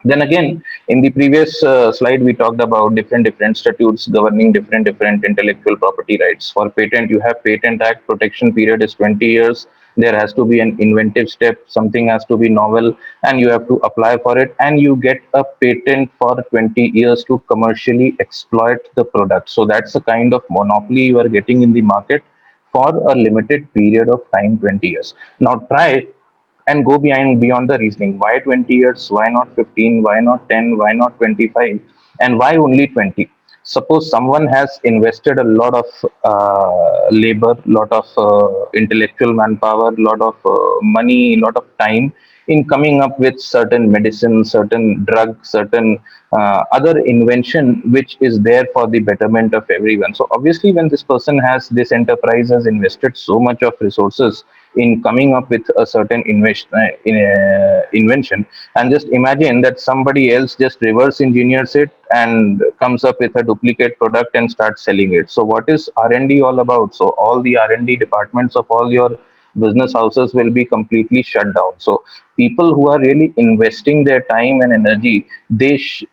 Then again, in the previous slide, we talked about different statutes governing different intellectual property rights. For patent, you have Patent Act. Protection period is 20 years. There has to be an inventive step. Something has to be novel, and you have to apply for it, and you get a patent for 20 years to commercially exploit the product. So that's the kind of monopoly you are getting in the market for a limited period of time, 20 years. Now try and go beyond the reasoning. Why 20 years? Why not 15? Why not 10? Why not 25? And why only 20? Suppose someone has invested a lot of labor, lot of intellectual manpower, lot of money, lot of time in coming up with certain medicine, certain drug, certain other invention which is there for the betterment of everyone. So obviously, when this person has, this enterprise has invested so much of resources in coming up with a certain invention, and just imagine that somebody else just reverse engineers it and comes up with a duplicate product and starts selling it. So what is R&D all about? So all the R&D departments of all your business houses will be completely shut down. So people who are really investing their time and energy,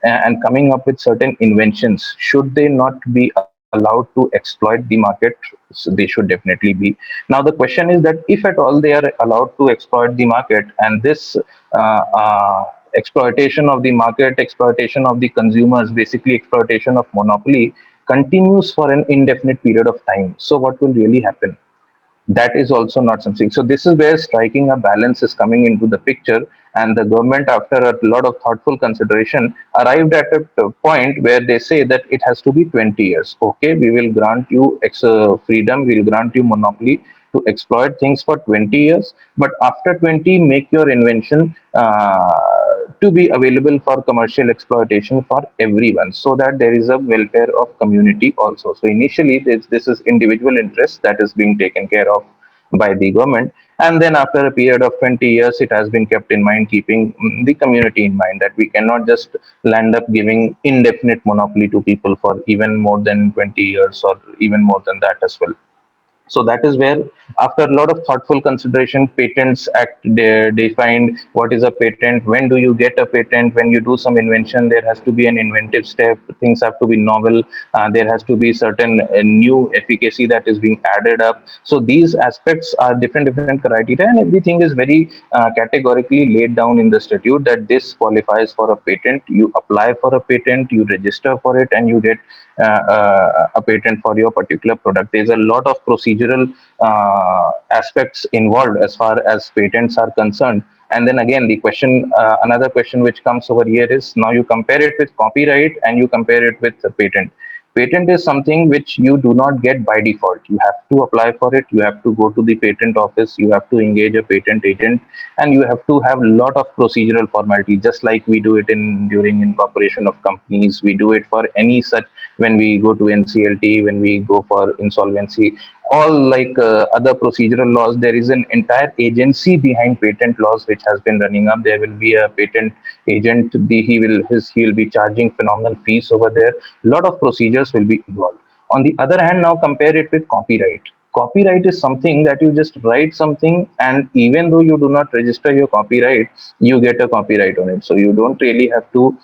and coming up with certain inventions, should they not be allowed to exploit the market? So they should definitely be. Now the question is that if at all they are allowed to exploit the market, and this exploitation of the market, exploitation of the consumers, basically exploitation of monopoly, continues for an indefinite period of time, so what will really happen? That is also not something. So this is where striking a balance is coming into the picture, and the government, after a lot of thoughtful consideration, arrived at a point where they say that it has to be 20 years. Okay, we will grant you freedom, we will grant you monopoly to exploit things for 20 years, but after 20, make your invention to be available for commercial exploitation for everyone, so that there is a welfare of community also. So initially this is individual interest that is being taken care of by the government, and then after a period of 20 years, it has been kept in mind, keeping the community in mind, that we cannot just land up giving indefinite monopoly to people for even more than 20 years or even more than that as well. So that is where, after a lot of thoughtful consideration, Patents Act defined what is a patent, when do you get a patent. When you do some invention, there has to be an inventive step, things have to be novel, there has to be certain new efficacy that is being added up. So these aspects are different criteria, and everything is very categorically laid down in the statute, that this qualifies for a patent. You apply for a patent, you register for it, and you get a patent for your particular product. There's a lot of procedural aspects involved as far as patents are concerned. And then again, the question, another question which comes over here is, now you compare it with copyright and you compare it with the patent. Patent is something which you do not get by default. You have to apply for it. You have to go to the patent office. You have to engage a patent agent, and you have to have a lot of procedural formality, just like we do it in during incorporation of companies. We do it for any such, when we go to NCLT, when we go for insolvency, all like other procedural laws. There is an entire agency behind patent laws which has been running up. There will be a patent agent. He will be charging phenomenal fees over there. A lot of procedures will be involved. On the other hand, now compare it with copyright. Copyright is something that you just write something, and even though you do not register your copyright, you get a copyright on it. So you don't really have to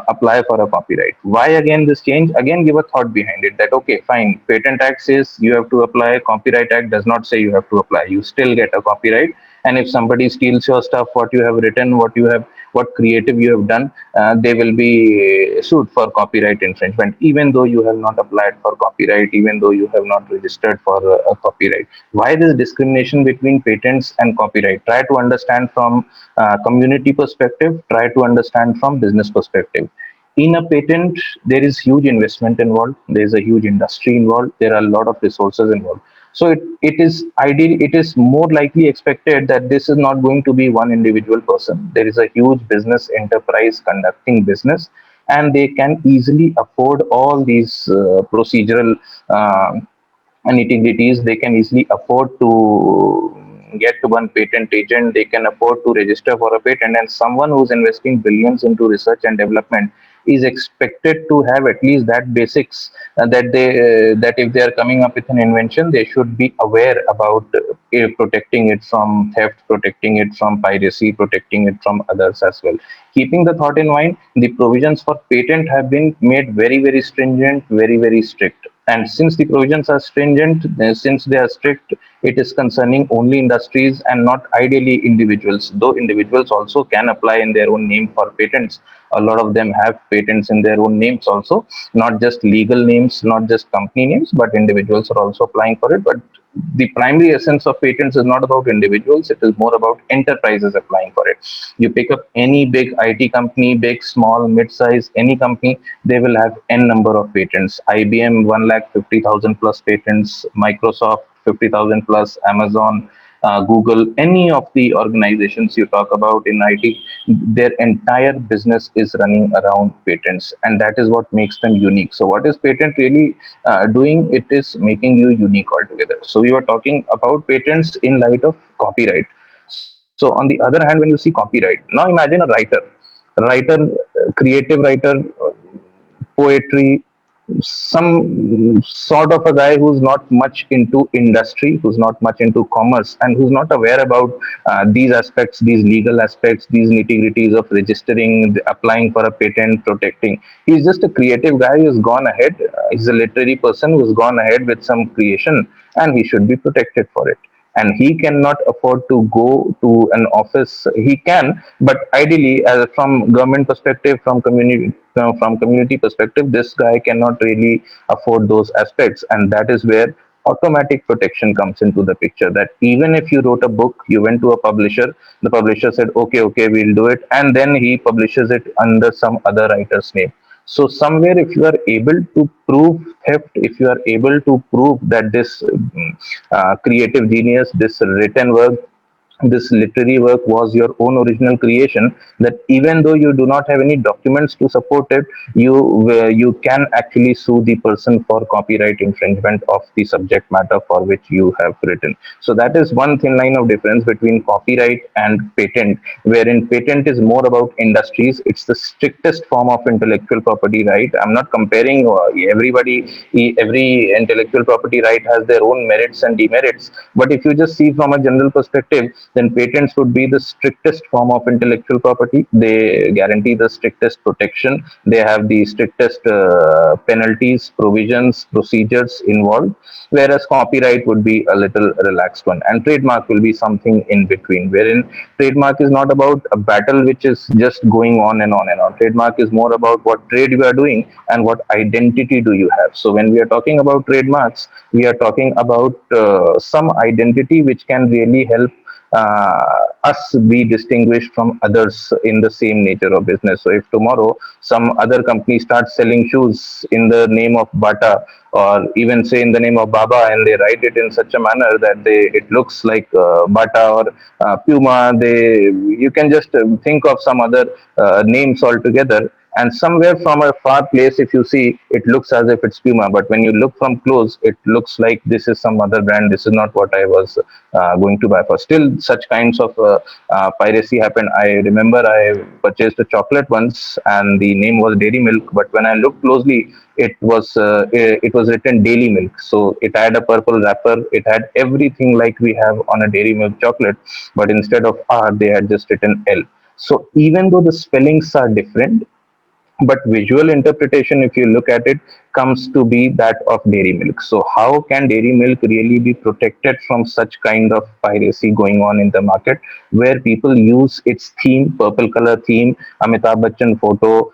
apply for a copyright. Why again this change? Again, give a thought behind it, that okay, fine, Patent Act says you have to apply, Copyright Act does not say you have to apply. You still get a copyright, and if somebody steals your stuff, what you have written, what creative you have done, they will be sued for copyright infringement, even though you have not applied for copyright, even though you have not registered for a copyright. Why this discrimination between patents and copyright? Try to understand from community perspective, try to understand from business perspective. In a patent, there is huge investment involved, there is a huge industry involved, there are a lot of resources involved. So it is ideal, it is more likely expected that this is not going to be one individual person. There is a huge business enterprise conducting business, and they can easily afford all these procedural nitty-gritties. They can easily afford to get one patent agent, they can afford to register for a patent, and someone who's investing billions into research and development is expected to have at least that basics, that if they are coming up with an invention, they should be aware about protecting it from theft, protecting it from piracy, protecting it from others as well. Keeping the thought in mind, the provisions for patent have been made very, very stringent, very, very strict. And since the provisions are stringent, since they are strict, it is concerning only industries and not ideally individuals. Though individuals also can apply in their own name for patents. A lot of them have patents in their own names also, not just legal names, not just company names, but individuals are also applying for it. But the primary essence of patents is not about individuals, it is more about enterprises applying for it. You pick up any big IT company, big, small, mid-size, any company, they will have n number of patents. IBM 1,50,000 plus patents, Microsoft 50,000 plus, Amazon, Google, any of the organizations you talk about in IT, their entire business is running around patents, and that is what makes them unique. So, what is patent really doing? It is making you unique altogether. So, we were talking about patents in light of copyright. So, on the other hand, when you see copyright, now imagine a writer, creative writer, poetry, some sort of a guy who's not much into industry, who's not much into commerce, and who's not aware about these aspects, these legal aspects, these nitty gritties of registering, applying for a patent, protecting. He's just a creative guy who's gone ahead. He's a literary person who's gone ahead with some creation, and he should be protected for it. And he cannot afford to go to an office. He can, but ideally, from government perspective, from community perspective, this guy cannot really afford those aspects, and that is where automatic protection comes into the picture. That even if you wrote a book, you went to a publisher, the publisher said, okay, okay, we'll do it, and then he publishes it under some other writer's name. So somewhere, if you are able to prove theft, if you are able to prove that this creative genius, this written work, this literary work was your own original creation, that even though you do not have any documents to support it, you can actually sue the person for copyright infringement of the subject matter for which you have written. So that is one thin line of difference between copyright and patent, wherein patent is more about industries. It's the strictest form of intellectual property right. I'm not comparing every intellectual property right has their own merits and demerits, but if you just see from a general perspective, then patents would be the strictest form of intellectual property. They guarantee the strictest protection. They have the strictest penalties, provisions, procedures involved, whereas copyright would be a little relaxed one. And trademark will be something in between, wherein trademark is not about a battle which is just going on and on and on. Trademark is more about what trade you are doing and what identity do you have. So when we are talking about trademarks, we are talking about some identity which can really help us be distinguished from others in the same nature of business. So if tomorrow some other company starts selling shoes in the name of Bata, or even say in the name of Baba, and they write it in such a manner that it looks like Bata or Puma, you can just think of some other names altogether, and somewhere from a far place, if you see, it looks as if it's Puma, but when you look from close, it looks like this is some other brand. This is not what I was going to buy for. Still, such kinds of piracy happened. I remember I purchased a chocolate once, and the name was Dairy Milk, but when I looked closely, it was written Daily Milk. So it had a purple wrapper. It had everything like we have on a Dairy Milk chocolate, but instead of R, they had just written L. So even though the spellings are different, but visual interpretation, if you look at it, comes to be that of dairy milk. So how can dairy milk really be protected from such kind of piracy going on in the market, where people use its theme, purple color theme, Amitabh Bachchan photo,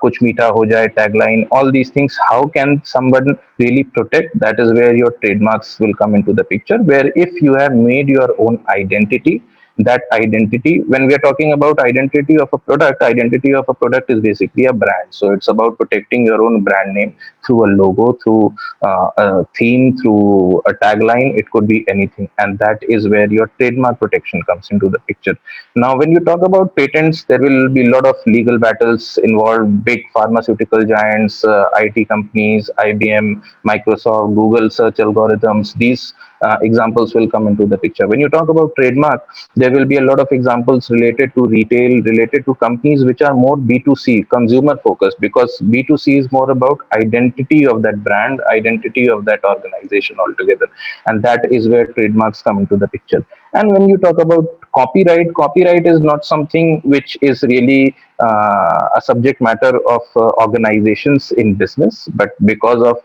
kuch meetha ho jaye tagline, all these things? How can someone really protect? That is where your trademarks will come into the picture, where if you have made your own identity, that identity, when we are talking about identity of a product is basically a brand. So it's about protecting your own brand name through a logo, through a theme, through a tagline. It could be anything, and that is where your trademark protection comes into the picture. Now when you talk about patents, there will be a lot of legal battles involved. Big pharmaceutical giants, IT companies, IBM, Microsoft, Google search algorithms, these examples will come into the picture. When you talk about trademark, there will be a lot of examples related to retail, related to companies which are more B2C, consumer focused, because B2C is more about identity of that brand, identity of that organization altogether. And that is where trademarks come into the picture. And when you talk about copyright, copyright is not something which is really a subject matter of organizations in business, but because of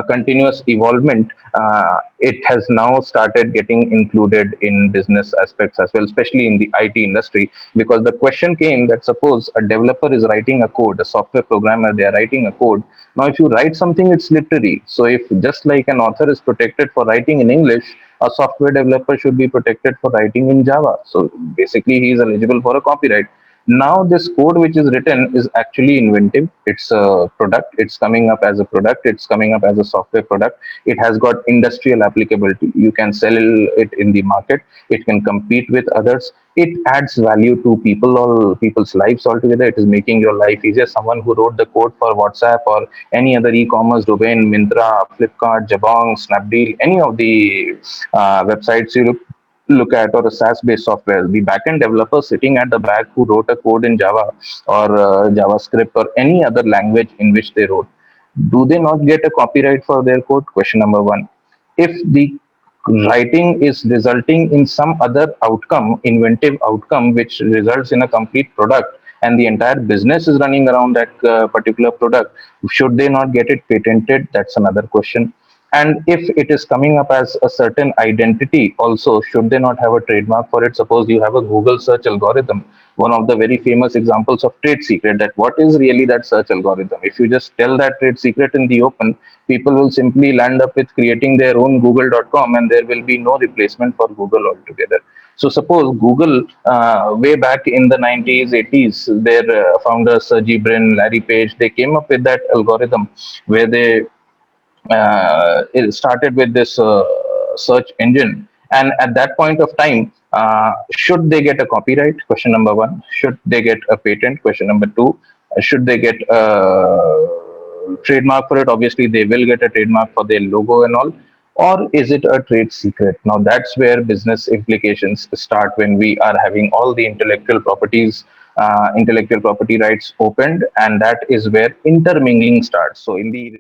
continuous evolvement, it has now started getting included in business aspects as well, especially in the IT industry. Because the question came that suppose a developer is writing a code, a software programmer, they are writing a code. Now, if you write something, it's literary. So, if just like an author is protected for writing in English, a software developer should be protected for writing in Java. So, basically, he is eligible for a copyright. Now this code which is written is actually inventive. It's a product, it's coming up as a product, it's coming up as a software product. It has got industrial applicability. You can sell it in the market, it can compete with others, it adds value to people or people's lives altogether. It is making your life easier. Someone who wrote the code for WhatsApp or any other e-commerce domain, Myntra, Flipkart, Jabong, Snapdeal, any of the websites you look at, or a SaaS-based software, the backend developer sitting at the back who wrote a code in Java or JavaScript or any other language in which they wrote, do they not get a copyright for their code? Question number one. If the writing is resulting in some other outcome, inventive outcome, which results in a complete product, and the entire business is running around that particular product, should they not get it patented? That's another question. And if it is coming up as a certain identity also, should they not have a trademark for it? Suppose you have a Google search algorithm, one of the very famous examples of trade secret, that what is really that search algorithm? If you just tell that trade secret in the open, people will simply land up with creating their own google.com, and there will be no replacement for Google altogether. So suppose Google, way back in the 90s, 80s, their founders, Sergey Brin, Larry Page, they came up with that algorithm where they it started with this search engine. And at that point of time, should they get a copyright? Question number one. Should they get a patent? Question number two. Should they get a trademark for it? Obviously, they will get a trademark for their logo and all. Or is it a trade secret? Now, that's where business implications start, when we are having all the intellectual property rights opened, and that is where intermingling starts. So, in the